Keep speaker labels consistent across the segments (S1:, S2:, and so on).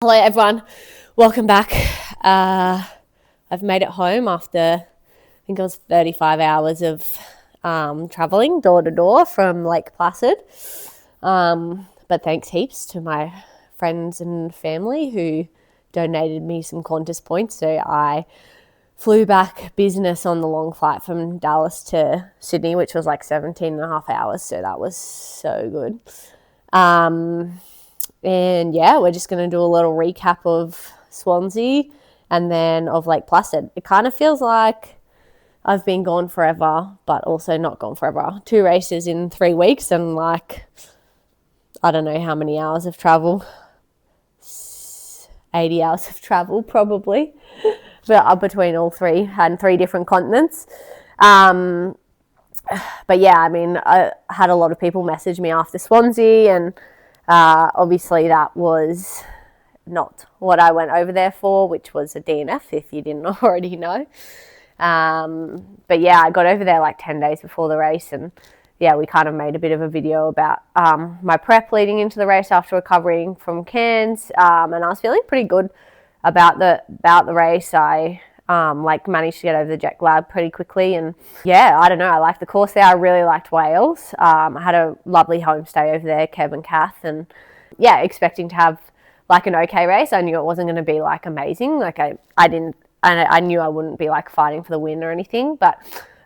S1: Hello everyone, welcome back. I've made it home after I think it was 35 hours of travelling door to door from Lake Placid. But thanks heaps to my friends and family who donated me some Qantas points. So I flew back business on the long flight from Dallas to Sydney, which was like 17 and a half hours. So that was so good. And yeah, we're just going to do a little recap of Swansea and then of Lake Placid. It kind of feels like I've been gone forever, but also not gone forever. 2 races in 3 weeks and like, I don't know how many hours of travel. 80 hours of travel probably, but between all 3 and 3 different continents. But yeah, I mean, I had a lot of people message me after Swansea, and obviously that was not what I went over there for, which was a DNF, if you didn't already know. But yeah, I got over there like 10 days before the race, and yeah, we kind of made a bit of a video about my prep leading into the race after recovering from Cairns, and I was feeling pretty good about the race. I managed to get over the jet lag pretty quickly, and yeah, I don't know, I liked the course there. I really liked Wales. I had a lovely homestay over there, Kev and Kath, and yeah, expecting to have like an okay race. I knew it wasn't going to be like amazing. Like I knew I wouldn't be like fighting for the win or anything, but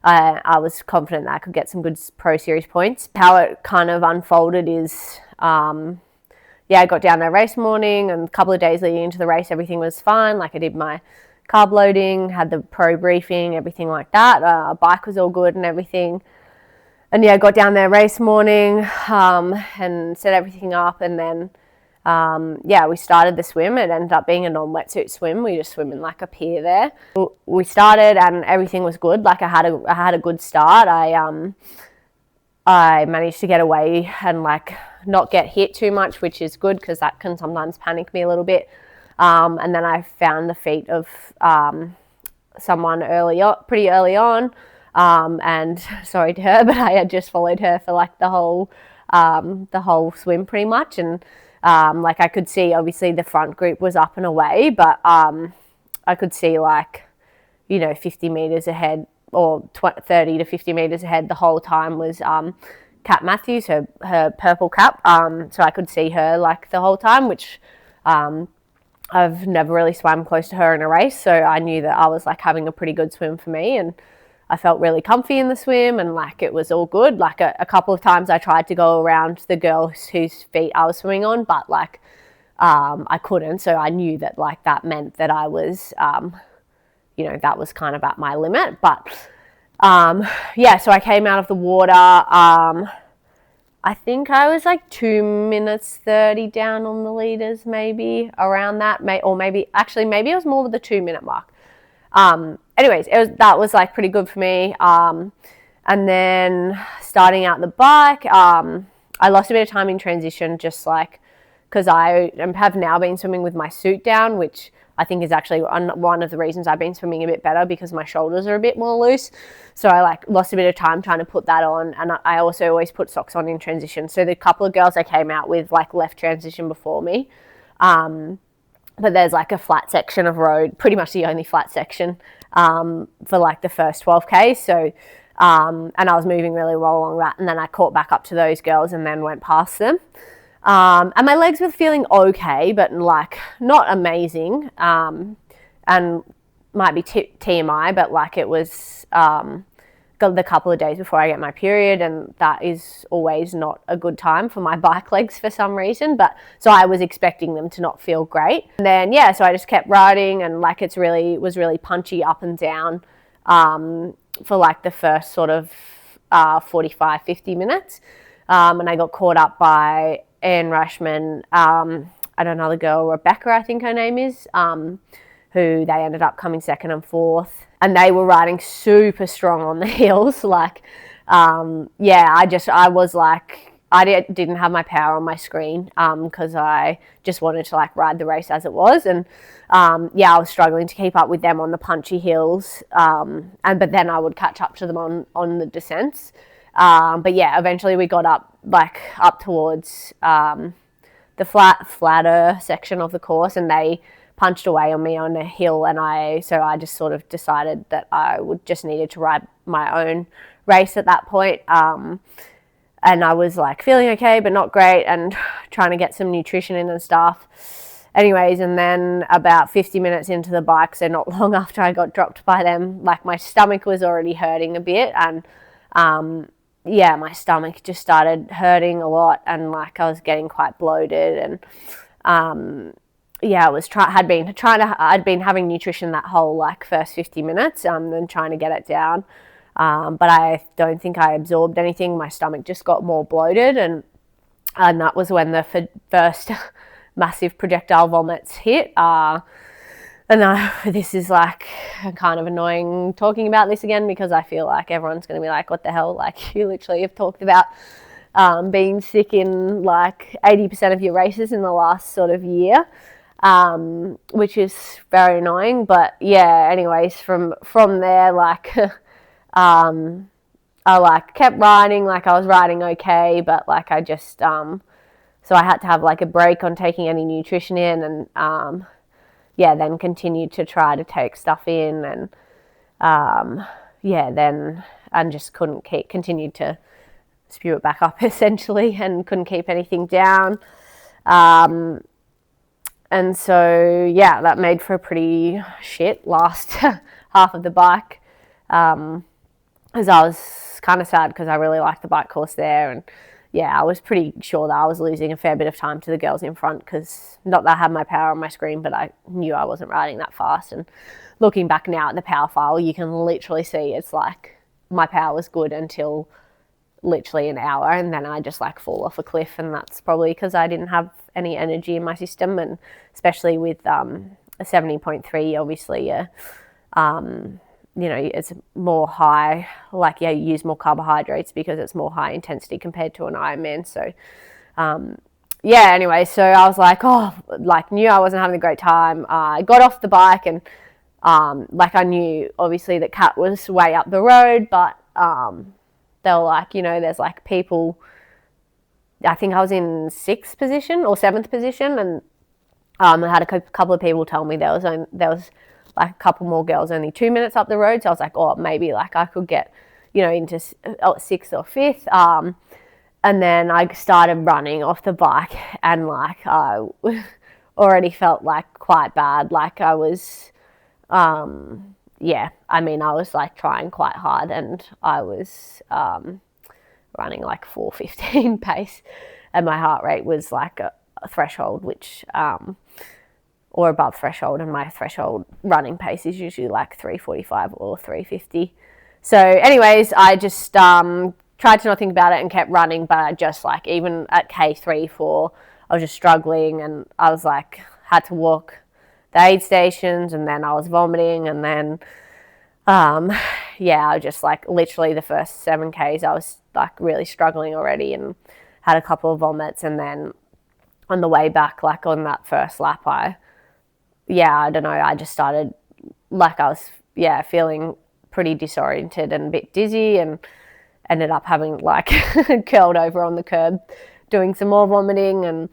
S1: I was confident that I could get some good Pro Series points. How it kind of unfolded is, I got down there race morning, and a couple of days leading into the race, everything was fine. Like I did my carb loading, had the pro briefing, everything like that. Bike was all good and everything. And yeah, got down there race morning and set everything up, and then we started the swim. It ended up being a non-wetsuit swim. We just swim in like a pier there. We started and everything was good. Like I had a good start. I managed to get away and like not get hit too much, which is good because that can sometimes panic me a little bit. And then I found the feet of someone pretty early on, and sorry to her, but I had just followed her for like the whole swim pretty much, and like I could see obviously the front group was up and away, but I could see like 50 meters ahead or 30 to 50 meters ahead the whole time was Kat Matthews, her purple cap, so I could see her like the whole time, which I've never really swam close to her in a race, so I knew that I was like having a pretty good swim for me, and I felt really comfy in the swim, and like it was all good. Like a couple of times I tried to go around the girl whose feet I was swimming on, but like I couldn't, so I knew that like that meant that I was that was kind of at my limit. But so I came out of the water. I think I was like 2 minutes 30 down on the leaders, maybe around that, maybe it was more with the 2 minute mark. Anyways, that was like pretty good for me. And then starting out the bike, I lost a bit of time in transition, just like because I have now been swimming with my suit down, which I think is actually one of the reasons I've been swimming a bit better, because my shoulders are a bit more loose. So I like lost a bit of time trying to put that on, and I also always put socks on in transition. So the couple of girls I came out with like left transition before me, but there's like a flat section of road, pretty much the only flat section for like the first 12K. So and I was moving really well along that, and then I caught back up to those girls and then went past them. And my legs were feeling okay, but like not amazing, and might be TMI, but like it was the couple of days before I get my period, and that is always not a good time for my bike legs for some reason, but so I was expecting them to not feel great. And then so I just kept riding, and like it was really punchy up and down for like the first sort of 45-50 minutes, and I got caught up by Anne Rashman and another girl, Rebecca, I think her name is, who they ended up coming second and fourth, and they were riding super strong on the hills. Like, I was like, I didn't have my power on my screen because I just wanted to like ride the race as it was, and I was struggling to keep up with them on the punchy hills, but then I would catch up to them on the descents. Eventually we got up towards flatter section of the course, and they punched away on me on a hill, and I just sort of decided that I would just needed to ride my own race at that point. And I was like feeling okay, but not great, and trying to get some nutrition in and stuff. Anyways, and then about 50 minutes into the bike, so not long after I got dropped by them, like my stomach was already hurting a bit, and my stomach just started hurting a lot, and like I was getting quite bloated, and I'd been having nutrition that whole like first 50 minutes, and trying to get it down, but I don't think I absorbed anything. My stomach just got more bloated, and that was when the first massive projectile vomits hit. This is like kind of annoying talking about this again, because I feel like everyone's going to be like, what the hell? Like, you literally have talked about being sick in like 80% of your races in the last sort of year, which is very annoying. But yeah, anyways, from there, like, I like kept riding, like I was riding okay, but like I just, so I had to have like a break on taking any nutrition in, and then continued to try to take stuff in, and just continued to spew it back up essentially, and couldn't keep anything down. And so that made for a pretty shit last half of the bike, as I was kind of sad because I really liked the bike course there, and I was pretty sure that I was losing a fair bit of time to the girls in front, because not that I had my power on my screen, but I knew I wasn't riding that fast. And looking back now at the power file, you can literally see it's like my power was good until literally an hour, and then I just like fall off a cliff, and that's probably because I didn't have any energy in my system, and especially with a 70.3, obviously, it's more high, like, you use more carbohydrates because it's more high intensity compared to an Ironman. So, anyway, so I was like, knew I wasn't having a great time. I got off the bike, and, I knew obviously that Kat was way up the road, but, they were like, there's like people, I think I was in 6th position or 7th position, and, I had a couple of people tell me there was like a couple more girls only 2 minutes up the road. So I was like, maybe like I could get, into 6th or 5th. And then I started running off the bike, and like I already felt like quite bad. Like I was, I was like trying quite hard, and I was running like 4:15 pace, and my heart rate was like a threshold, which or above threshold, and my threshold running pace is usually like 3:45 or 3:50. So anyways, I just tried to not think about it and kept running, but I just like, even at K3, 4, I was just struggling, and I was like, had to walk the aid stations, and then I was vomiting, and then I was just like, literally the first 7Ks I was like really struggling already, and had a couple of vomits, and then on the way back, like on that first lap, I don't know, I just started, like I was, feeling pretty disoriented and a bit dizzy, and ended up having like curled over on the curb doing some more vomiting, and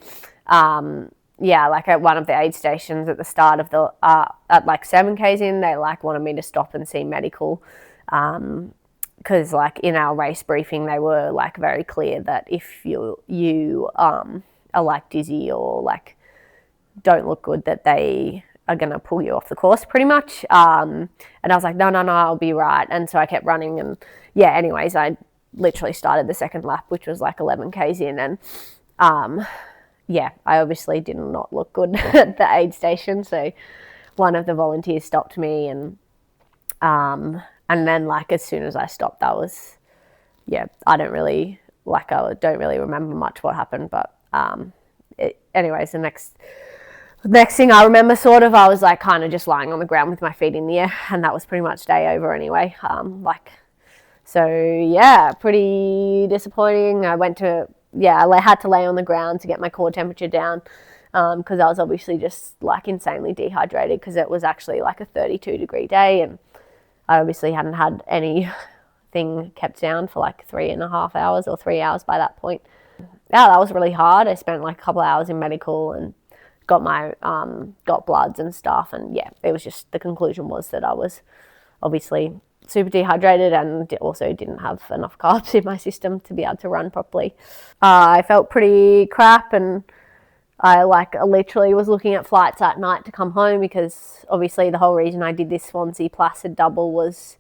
S1: like at one of the aid stations at the start of the, at like 7Ks in, they like wanted me to stop and see medical, because like in our race briefing, they were like very clear that if you are like dizzy or like don't look good, that they are going to pull you off the course pretty much. And I was like, no, I'll be right. And so I kept running, and anyways, I literally started the second lap, which was like 11Ks in, and I obviously did not look good at the aid station. So one of the volunteers stopped me, and then like as soon as I stopped, I was, I don't really remember much what happened, but anyways, the next thing I remember, sort of, I was like kind of just lying on the ground with my feet in the air, and that was pretty much day over anyway. Pretty disappointing. I had to lay on the ground to get my core temperature down, because I was obviously just like insanely dehydrated, because it was actually like a 32-degree day, and I obviously hadn't had anything kept down for like 3.5 hours or 3 hours by that point. Yeah, that was really hard. I spent like a couple of hours in medical and got my got bloods and stuff, and yeah, it was just, the conclusion was that I was obviously super dehydrated and also didn't have enough carbs in my system to be able to run properly. I felt pretty crap, and I literally was looking at flights at night to come home, because obviously the whole reason I did this Swansea Placid double was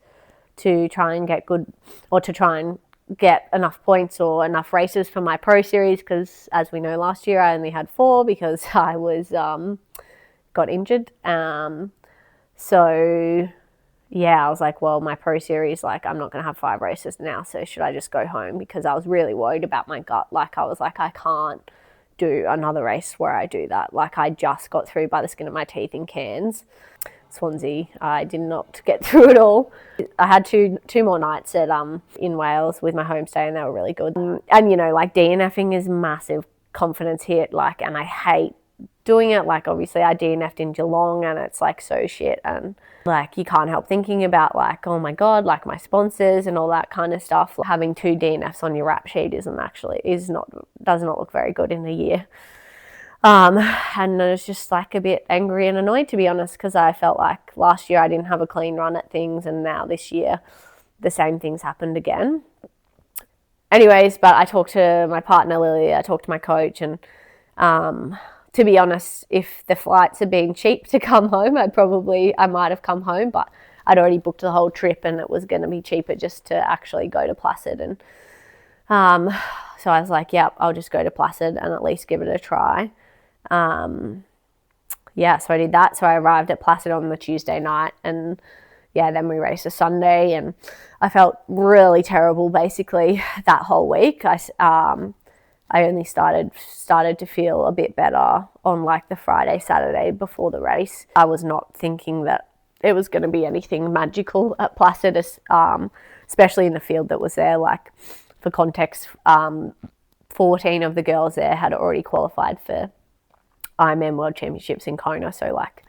S1: to try and get good, or to try and get enough points or enough races for my pro series, because as we know, last year I only had 4 because I was got injured. So yeah, I was like, well, my pro series, like, I'm not going to have 5 races now, so should I just go home? Because I was really worried about my gut. Like, I was like, I can't do another race where I do that. Like, I just got through by the skin of my teeth in Cairns. Swansea, I did not get through it all. I had two more nights at in Wales with my homestay, and they were really good. And you know, like, DNFing is massive confidence hit, like, and I hate doing it. Like, obviously I DNF'd in Geelong, and it's like so shit, and like, you can't help thinking about like, oh my god, like my sponsors and all that kind of stuff. Having 2 DNFs on your rap sheet does not look very good in a year. And I was just like a bit angry and annoyed, to be honest, because I felt like last year I didn't have a clean run at things, and now this year the same things happened again. Anyways, but I talked to my partner Lily, I talked to my coach, and to be honest, if the flights had been cheap to come home, I might have come home, but I'd already booked the whole trip, and it was going to be cheaper just to actually go to Placid. And so I was like, yep, I'll just go to Placid and at least give it a try. Yeah, so I did that. So I arrived at Placid on the Tuesday night, and yeah, then we raced a Sunday, and I felt really terrible basically that whole week. I only started to feel a bit better on like the Friday, Saturday before the race. I was not thinking that it was going to be anything magical at Placid, especially in the field that was there. Like, for context, 14 of the girls there had already qualified for Ironman World Championships in Kona, so like,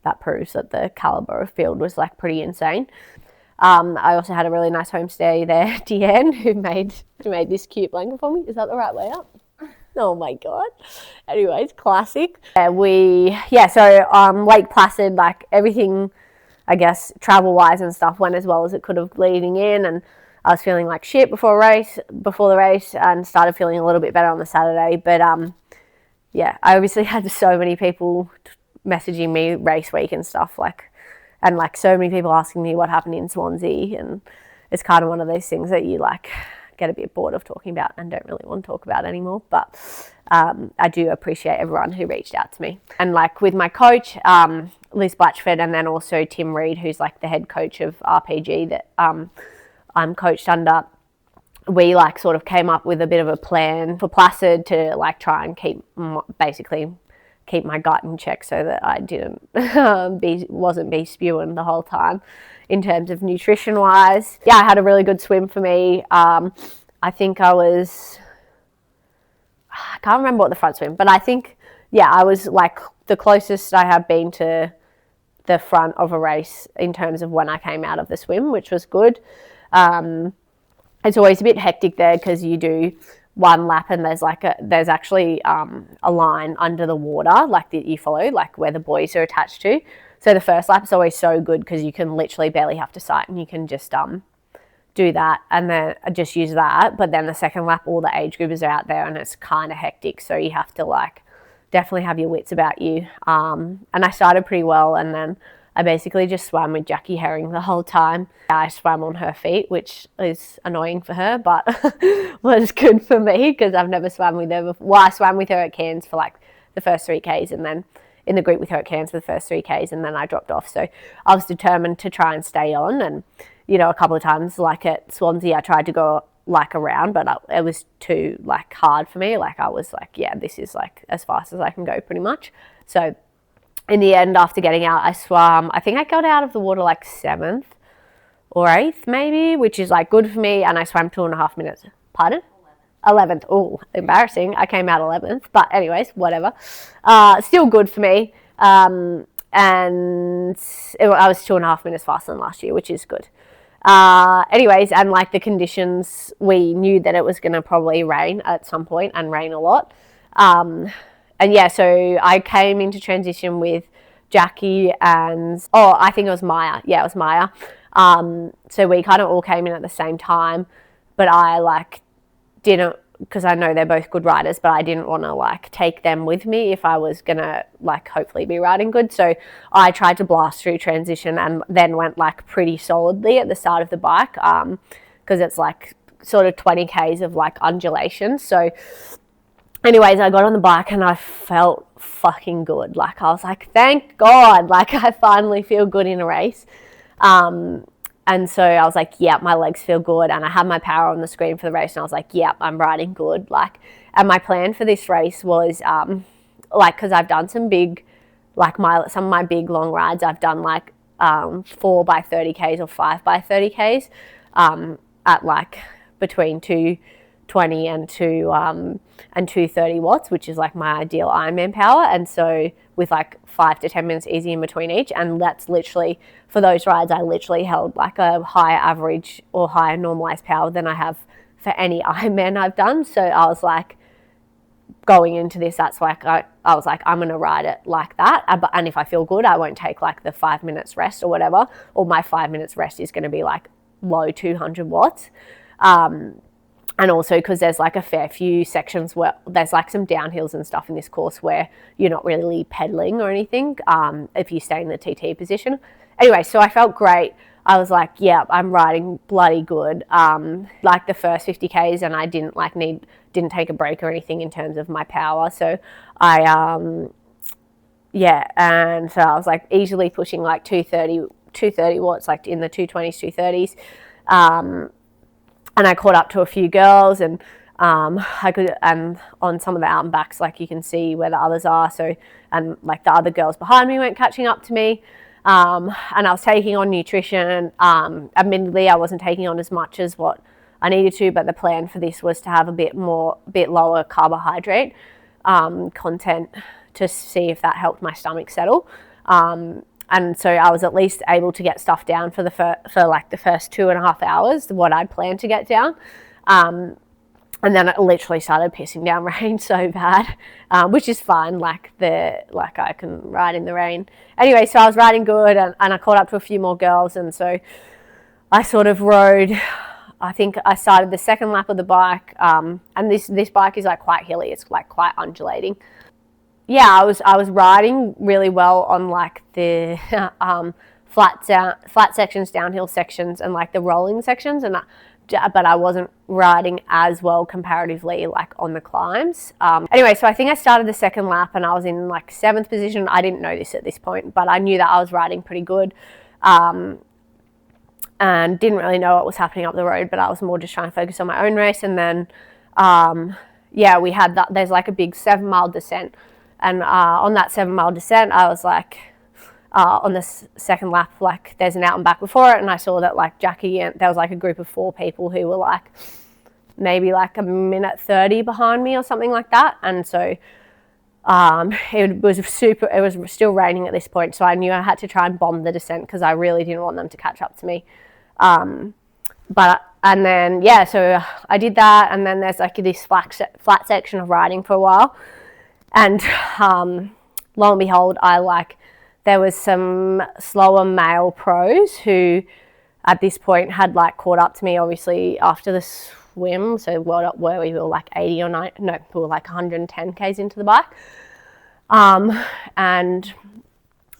S1: that proves that the caliber of field was like pretty insane. I also had a really nice homestay there, Deanne, who made this cute blanket for me. Is that the right way up? Oh my god. Anyways, classic. So Lake Placid, like, everything, I guess, travel wise and stuff went as well as it could have leading in, and I was feeling like shit before the race, and started feeling a little bit better on the Saturday. But yeah, I obviously had so many people messaging me race week and stuff, and so many people asking me what happened in Swansea, and it's kind of one of those things that you like get a bit bored of talking about and don't really want to talk about anymore. But I do appreciate everyone who reached out to me, and like with my coach, Liz Blatchford, and then also Tim Reed, who's like the head coach of RPG that I'm coached under. We like sort of came up with a bit of a plan for Placid to like try and keep my gut in check, so that I didn't wasn't spewing the whole time in terms of nutrition wise. Yeah, I had a really good swim for me. I think I can't remember what the front swim, but I think, yeah, I was like the closest I have been to the front of a race in terms of when I came out of the swim, which was good. It's always a bit hectic there because you do one lap and there's actually a line under the water like that you follow, like where the buoys are attached to. So the first lap is always so good because you can literally barely have to sight, and you can just do that and then just use that. But then the second lap, all the age groupers are out there and it's kind of hectic, so you have to like definitely have your wits about you. And I started pretty well, and then I basically just swam with Jackie Herring the whole time. I swam on her feet, which is annoying for her, but was good for me because I've never swam with her before. Well, I swam with her at Cairns for like the first 3Ks, and then in the group with her at Cairns for the first 3Ks, and then I dropped off. So I was determined to try and stay on. And, you know, a couple of times, like at Swansea, I tried to go like around, but it was too like hard for me. Like I was like, yeah, this is like as fast as I can go pretty much. So in the end, after getting out, I swam, I think I got out of the water like 7th or 8th maybe, which is like good for me. And I swam 2.5 minutes. Pardon? 11th. Oh, embarrassing. I came out 11th. But anyways, whatever. Still good for me. And I was 2.5 minutes faster than last year, which is good. Anyways, and like the conditions, we knew that it was going to probably rain at some point and rain a lot. And yeah, so I came into transition with Jackie and, I think it was Maya. Yeah, it was Maya. So we kind of all came in at the same time, but I like didn't, because I know they're both good riders, but I didn't want to like take them with me if I was going to like hopefully be riding good. So I tried to blast through transition and then went like pretty solidly at the start of the bike, because it's like sort of 20 Ks of like undulation. So anyways, I got on the bike and I felt fucking good. Like I was like, thank God, like I finally feel good in a race. And so I was like, yeah, my legs feel good. And I had my power on the screen for the race and I was like, yeah, I'm riding good. Like, and my plan for this race was, like, cause I've done some big, like some of my big long rides, I've done like, 4 by 30 Ks or 5 by 30 Ks, at like between 220 and 230 watts, which is like my ideal Ironman power. And so with like 5 to 10 minutes easy in between each, and that's literally, for those rides, I literally held like a higher average or higher normalized power than I have for any Ironman I've done. So I was like, going into this, that's like, I was like, I'm going to ride it like that. And if I feel good, I won't take like the 5 minutes rest or whatever, or my 5 minutes rest is going to be like low 200 watts. And also because there's like a fair few sections where there's like some downhills and stuff in this course where you're not really pedaling or anything, if you stay in the TT position. Anyway, so I felt great. I was like, yeah, I'm riding bloody good. Like the first 50 Ks, and I didn't take a break or anything in terms of my power. So and so I was like easily pushing like 230 watts, like in the 220s, 230s. And I caught up to a few girls, and and on some of the out and backs, like you can see where the others are. So, and like the other girls behind me weren't catching up to me. And I was taking on nutrition. Admittedly, I wasn't taking on as much as what I needed to, but the plan for this was to have a bit lower carbohydrate content to see if that helped my stomach settle. And so I was at least able to get stuff down for like the first 2.5 hours, what I'd planned to get down. And then it literally started pissing down rain so bad, which is fine. Like I can ride in the rain. Anyway, so I was riding good, and I caught up to a few more girls. And so I sort of rode, I think I started the second lap of the bike. And this bike is like quite hilly. It's like quite undulating. Yeah, I was riding really well on like the flat sections, downhill sections, and like the rolling sections, but I wasn't riding as well comparatively like on the climbs. Anyway, so I think I started the second lap and I was in like 7th position. I didn't know this at this point, but I knew that I was riding pretty good, and didn't really know what was happening up the road, but I was more just trying to focus on my own race. And then we had that, there's like a big 7-mile descent. And on that 7-mile descent, I was like, on the second lap, like there's an out and back before it, and I saw that like Jackie, and there was like a group of 4 people who were like maybe like a minute 30 behind me or something like that. And so it was still raining at this point, so I knew I had to try and bomb the descent because I really didn't want them to catch up to me. And then so I did that, and then there's like this flat section of riding for a while. And lo and behold, there was some slower male pros who at this point had like caught up to me, obviously after the swim. So where we were like 80 or 90, no, we were like 110 Ks into the bike. And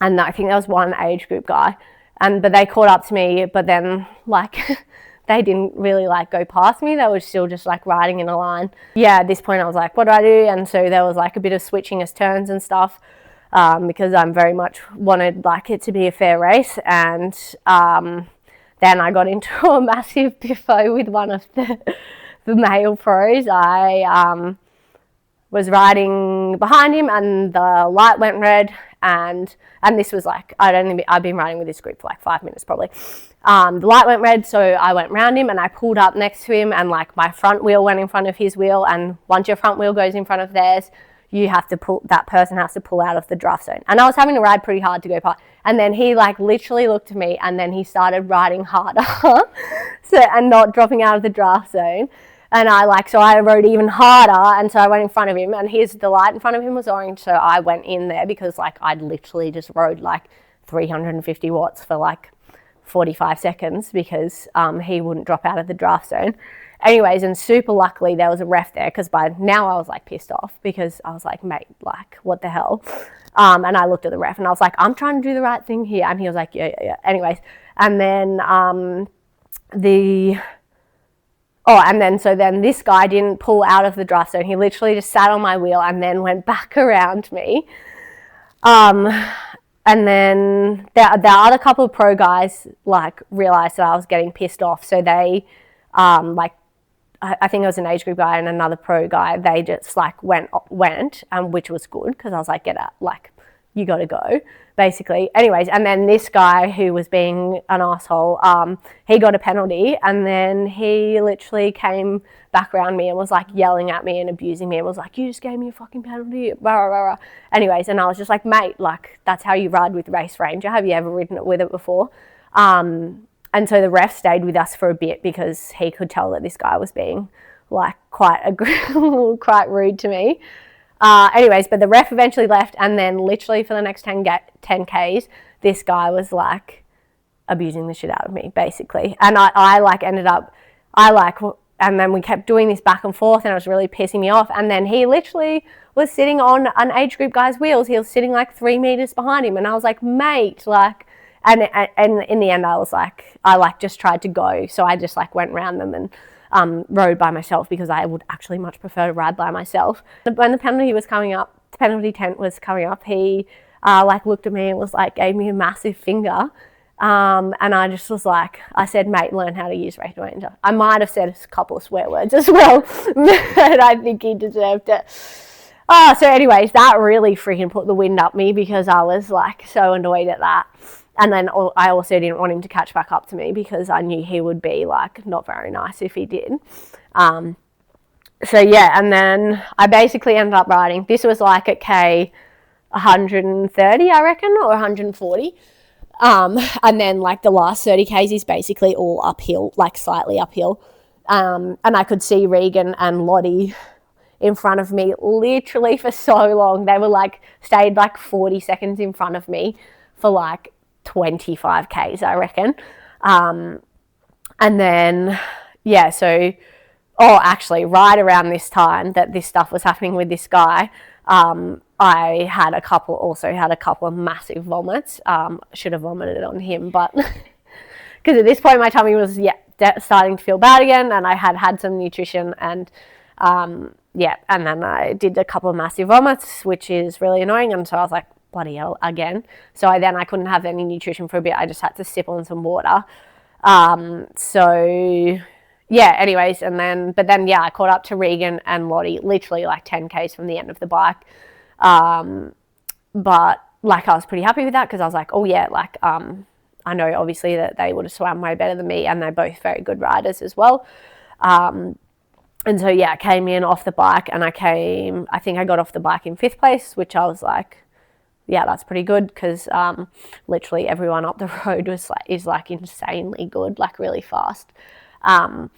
S1: I think there was one age group guy, but they caught up to me, but then like they didn't really like go past me. They were still just like riding in a line. Yeah, at this point I was like, what do I do? And so there was like a bit of switching as turns and stuff, because I'm very much wanted like it to be a fair race. And then I got into a massive biffo with one of the male pros. I was riding behind him and the light went red, and this was like, I've been riding with this group for like 5 minutes probably. The light went red, so I went round him and I pulled up next to him, and like my front wheel went in front of his wheel, and once your front wheel goes in front of theirs, that person has to pull out of the draft zone. And I was having to ride pretty hard to go past, And then he like literally looked at me and then he started riding harder and not dropping out of the draft zone. And so I rode even harder, and so I went in front of him, and the light in front of him was orange, so I went in there because like I'd literally just rode like 350 watts for like 45 seconds because he wouldn't drop out of the draft zone. Anyways, and super luckily there was a ref there, because by now I was like pissed off because I was like, mate, like what the hell? And I looked at the ref and I was like, I'm trying to do the right thing here. And he was like, yeah. Anyways, and then so then this guy didn't pull out of the draft zone. He literally just sat on my wheel and then went back around me. And then the other couple of pro guys like realized that I was getting pissed off. So they I think it was an age group guy and another pro guy. They just like went, which was good because I was like, get out, like you got to go, basically. Anyways, and then this guy who was being an asshole, he got a penalty, and then he literally came back around me and was like yelling at me and abusing me and was like, you just gave me a fucking penalty, blah, blah, blah. Anyways, and I was just like, mate, like that's how you ride with Race Ranger. Have you ever ridden it with it before? And so the ref stayed with us for a bit because he could tell that this guy was being like quite rude to me. Anyways, but the ref eventually left, and then literally for the next 10 Ks, this guy was like abusing the shit out of me, basically. And and then we kept doing this back and forth, and it was really pissing me off. And then he literally was sitting on an age group guy's wheels. He was sitting like 3 meters behind him, and I was like, mate, like, and in the end, I just tried to go. So I just like went around them and rode by myself because I would actually much prefer to ride by myself. When the penalty tent was coming up, he like looked at me and was like, gave me a massive finger. And I just was like, I said, mate, learn how to use Race Ranger. I might have said a couple of swear words as well, but I think he deserved it. So anyways, that really freaking put the wind up me because I was like so annoyed at that. And then I also didn't want him to catch back up to me because I knew he would be like not very nice if he did. So yeah, and then I basically ended up riding. This was like at K 130, I reckon, or 140. And then like the last 30 Ks is basically all uphill, like slightly uphill. And I could see Regan and Lottie in front of me literally for so long. They were like stayed like 40 seconds in front of me for like 25 Ks, I reckon. And then, yeah, so, actually, right around this time that this stuff was happening with this guy, I had a couple of massive vomits. Should have vomited on him, but because at this point my tummy was, starting to feel bad again, and I had some nutrition, and and then I did a couple of massive vomits, which is really annoying, and so I was like, bloody hell, again. So I couldn't have any nutrition for a bit. I just had to sip on some water. Anyways, I caught up to Regan and Lottie literally like 10 Ks from the end of the bike. But like I was pretty happy with that because I was like, I know obviously that they would have swam way better than me, and they're both very good riders as well. And so I came in off the bike, and I think I got off the bike in 5th place, which I was like, yeah, that's pretty good because literally everyone up the road is insanely good, like really fast. And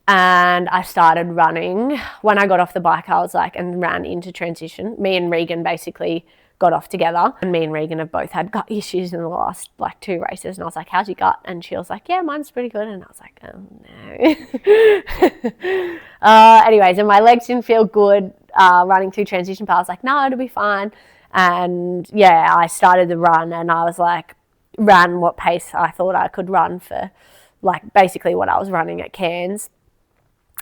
S1: I started running. When I got off the bike, I was like, and ran into transition. Me and Regan basically got off together, and me and Regan have both had gut issues in the last like 2 races. And I was like, how's your gut? And she was like, yeah, mine's pretty good. And I was like, oh no. Anyways, and my legs didn't feel good running through transition, but I was like, no, it'll be fine. And I started the run, and I was like, ran what pace I thought I could run for like basically what I was running at Cairns.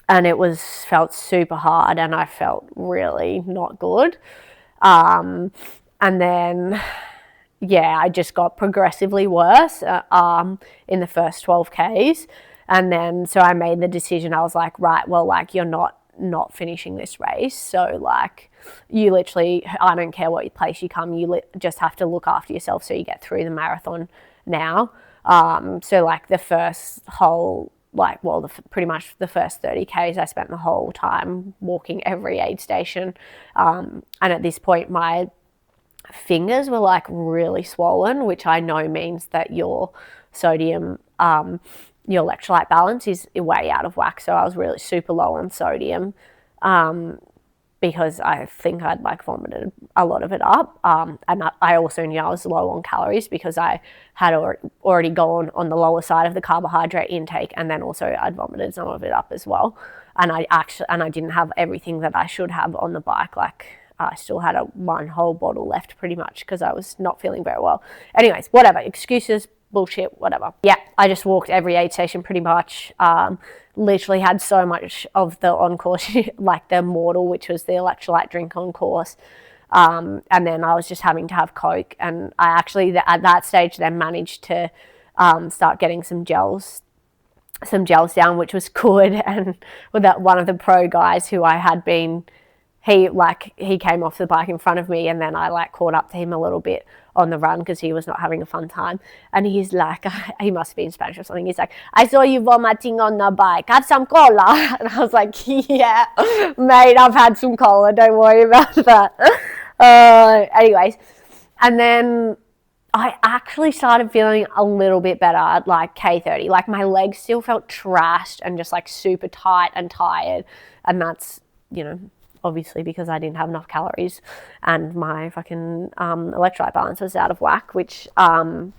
S1: And it felt super hard, and I felt really not good. And then, I just got progressively worse in the first 12 Ks. And then, so I made the decision. I was like, right, well, like, you're not finishing this race. So, like, you literally, I don't care what place you come, you just have to look after yourself so you get through the marathon now. So, like, the first whole, pretty much the first 30 Ks, I spent the whole time walking every aid station. And at this point, my fingers were like really swollen, which I know means that your sodium, your electrolyte balance is way out of whack. So I was really super low on sodium, because I think I'd like vomited a lot of it up. And I also knew I was low on calories because I had already gone on the lower side of the carbohydrate intake, and then also I'd vomited some of it up as well. And I didn't have everything that I should have on the bike. Like I still had one whole bottle left pretty much because I was not feeling very well. Anyways, whatever, excuses, bullshit, whatever. Yeah, I just walked every aid station pretty much. Literally had so much of the on course, like the Mortal, which was the electrolyte drink on course. And then I was just having to have Coke. And I actually, at that stage, then managed to start getting some gels down, which was good. And with that, one of the pro guys who I had been, he came off the bike in front of me, and then I like caught up to him a little bit on the run because he was not having a fun time. And he's like, he must be in Spanish or something. He's like, I saw you vomiting on the bike. Have some cola. And I was like, yeah, mate, I've had some cola. Don't worry about that. Anyways, and then I actually started feeling a little bit better at like K30. Like my legs still felt trashed and just like super tight and tired. And that's, obviously because I didn't have enough calories and my fucking electrolyte balance was out of whack, which but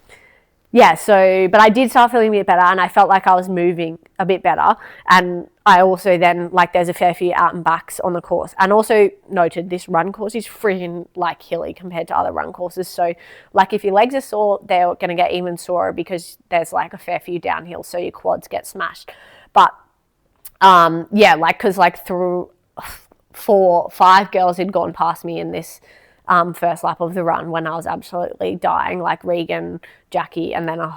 S1: I did start feeling a bit better, and I felt like I was moving a bit better. And I also then, like, there's a fair few out and backs on the course, and also noted this run course is freaking like hilly compared to other run courses. So like if your legs are sore, they're going to get even sorer because there's like a fair few downhill, so your quads get smashed. But because through 4-5 girls had gone past me in this first lap of the run when I was absolutely dying, like Regan, Jackie, and then a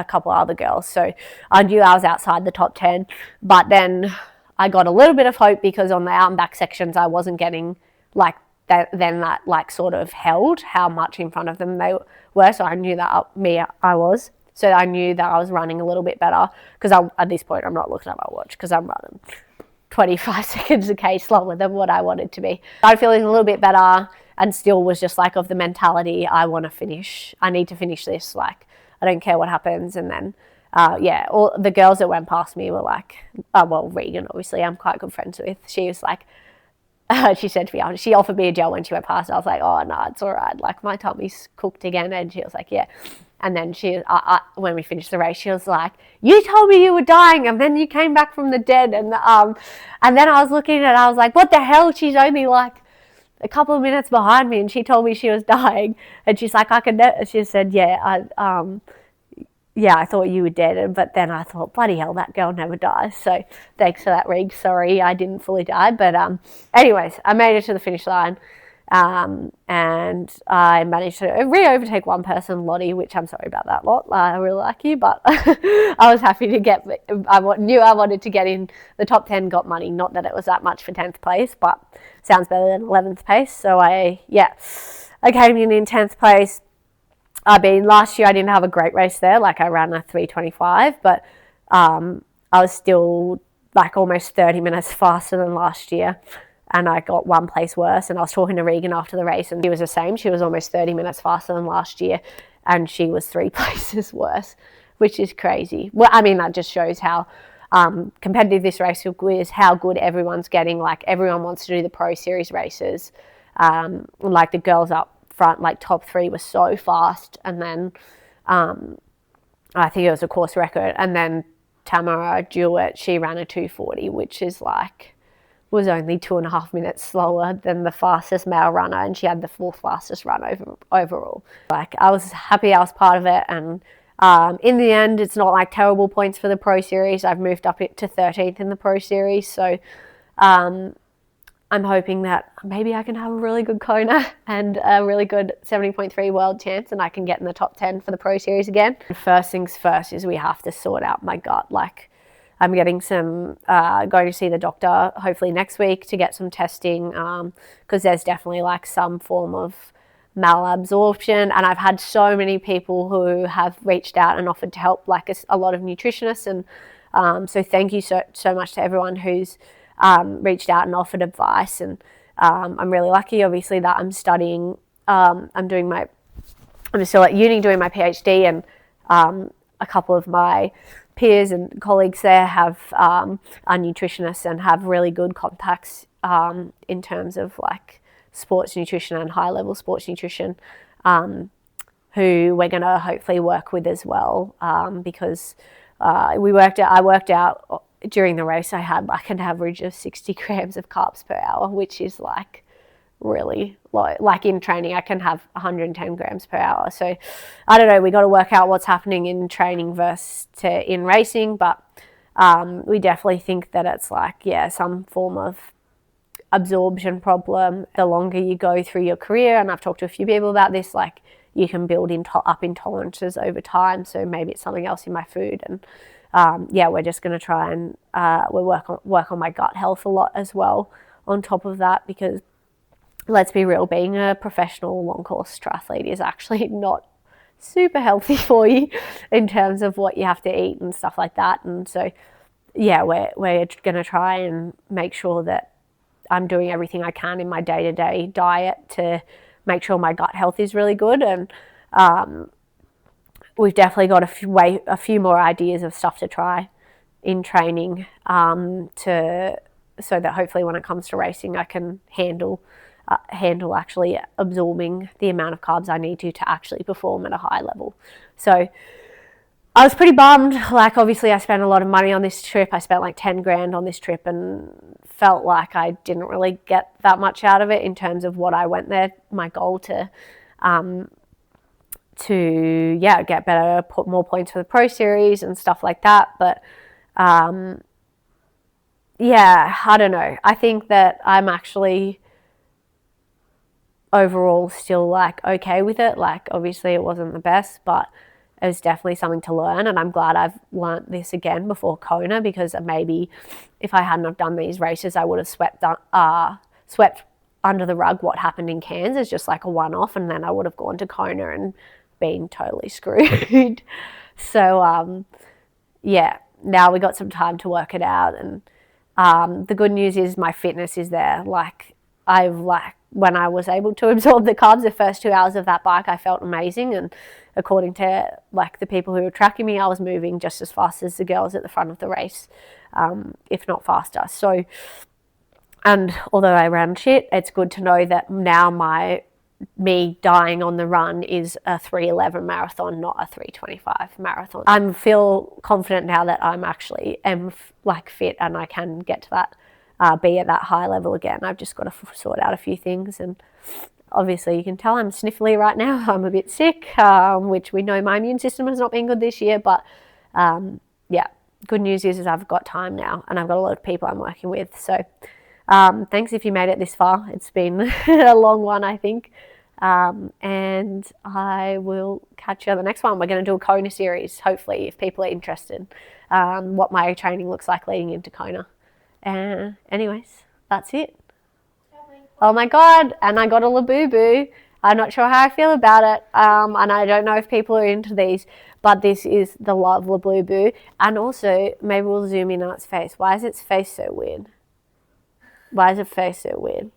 S1: couple of other girls. So I knew I was outside the top 10, but then I got a little bit of hope because on the out and back sections I wasn't getting like that like sort of held how much in front of them they were. So I knew that I was. So I knew that I was running a little bit better because at this point I'm not looking at my watch because I'm running 25 seconds a K slower than what I wanted to be. I was feeling a little bit better and still was just like of the mentality, I want to finish. I need to finish this. Like, I don't care what happens. And then, all the girls that went past me were like, Regan, obviously, I'm quite good friends with. She was like, she said to me, she offered me a gel when she went past. I was like, oh, no, it's all right. Like, my tummy's cooked again. And she was like, yeah. And then when we finished the race, she was like, you told me you were dying and then you came back from the dead. And then I was looking at it, I was like, what the hell? She's only like a couple of minutes behind me and she told me she was dying. And she's like, she said, yeah, I thought you were dead. But then I thought, bloody hell, that girl never dies. So thanks for that, Rig. Sorry, I didn't fully die. But anyways, I made it to the finish line. And I managed to overtake one person, Lottie, which I'm sorry about that, Lot. I really like you, but I was happy to knew I wanted to get in the top 10, got money. Not that it was that much for 10th place, but sounds better than 11th place. So I came in 10th place. Last year I didn't have a great race there. Like I ran a 3:25, but I was still like almost 30 minutes faster than last year. And I got one place worse. And I was talking to Regan after the race and she was the same. She was almost 30 minutes faster than last year and she was 3 places worse, which is crazy. Well, I mean, that just shows how competitive this race is, how good everyone's getting. Like everyone wants to do the Pro Series races. Like the girls up front, like top 3 was so fast. And then I think it was a course record. And then Tamara Jewett, she ran a 2:40, which is was only 2.5 minutes slower than the fastest male runner, and she had the 4th fastest run overall. Like I was happy I was part of it, and in the end it's not like terrible points for the Pro Series. I've moved up to 13th in the Pro Series, so I'm hoping that maybe I can have a really good Kona and a really good 70.3 world chance and I can get in the top 10 for the Pro Series again. First things first is we have to sort out my gut. Like I'm getting going to see the doctor hopefully next week to get some testing because there's definitely like some form of malabsorption. And I've had so many people who have reached out and offered to help, like a lot of nutritionists. And so thank you so much to everyone who's reached out and offered advice. And I'm really lucky, obviously, that I'm studying I'm still at uni doing my PhD, and a couple of my peers and colleagues there are nutritionists and have really good contacts in terms of like sports nutrition and high level sports nutrition, who we're going to hopefully work with as well, because I worked out during the race I had like an average of 60 grams of carbs per hour, which is like really low. Like in training I can have 110 grams per hour, so I don't know, we got to work out what's happening in training versus in racing, but we definitely think that it's like some form of absorption problem. The longer you go through your career, and I've talked to a few people about this, like you can build up intolerances over time, so maybe it's something else in my food. And we're just going to try and work on my gut health a lot as well on top of that, because let's be real, being a professional long course triathlete is actually not super healthy for you in terms of what you have to eat and stuff like that. And so we're going to try and make sure that I'm doing everything I can in my day-to-day diet to make sure my gut health is really good. And we've definitely got a few more ideas of stuff to try in training, so that hopefully when it comes to racing I can handle actually absorbing the amount of carbs I need to actually perform at a high level. So I was pretty bummed. Like obviously I spent a lot of money on this trip. I spent like 10 grand on this trip and felt like I didn't really get that much out of it in terms of what I went there, my goal to get better, put more points for the Pro Series and stuff like that. But I don't know. I think that I'm actually overall still like okay with it. Like obviously it wasn't the best, but it was definitely something to learn, and I'm glad I've learnt this again before Kona, because maybe if I hadn't have done these races I would have swept under the rug what happened in Cairns as just like a one-off, and then I would have gone to Kona and been totally screwed. So now we got some time to work it out, and the good news is my fitness is there. When I was able to absorb the carbs the first 2 hours of that bike, I felt amazing, and according to like the people who were tracking me, I was moving just as fast as the girls at the front of the race, if not faster. So, and although I ran shit, it's good to know that now me dying on the run is a 3:11 marathon, not a 3:25 marathon. I feel confident now that I'm actually fit and I can get to that, be at that high level again. I've just got to sort out a few things, and obviously you can tell I'm sniffly right now. I'm a bit sick, which we know my immune system has not been good this year, but good news is I've got time now, and I've got a lot of people I'm working with. So thanks if you made it this far. It's been a long one, I think. And I will catch you on the next one. We're going to do a Kona series, hopefully, if people are interested, what my training looks like leading into Kona. Anyways, that's it. Oh my God, and I got a Labubu. I'm not sure how I feel about it, and I don't know if people are into these, but this is the Love Labubu. And also, maybe we'll zoom in on its face. Why is its face so weird? Why is its face so weird?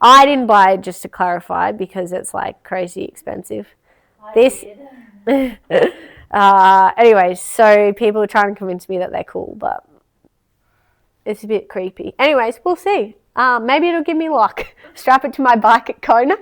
S1: I didn't buy it, just to clarify, because it's like crazy expensive. Anyways, so people are trying to convince me that they're cool, but it's a bit creepy. Anyways, we'll see. Maybe it'll give me luck. Strap it to my bike at Kona.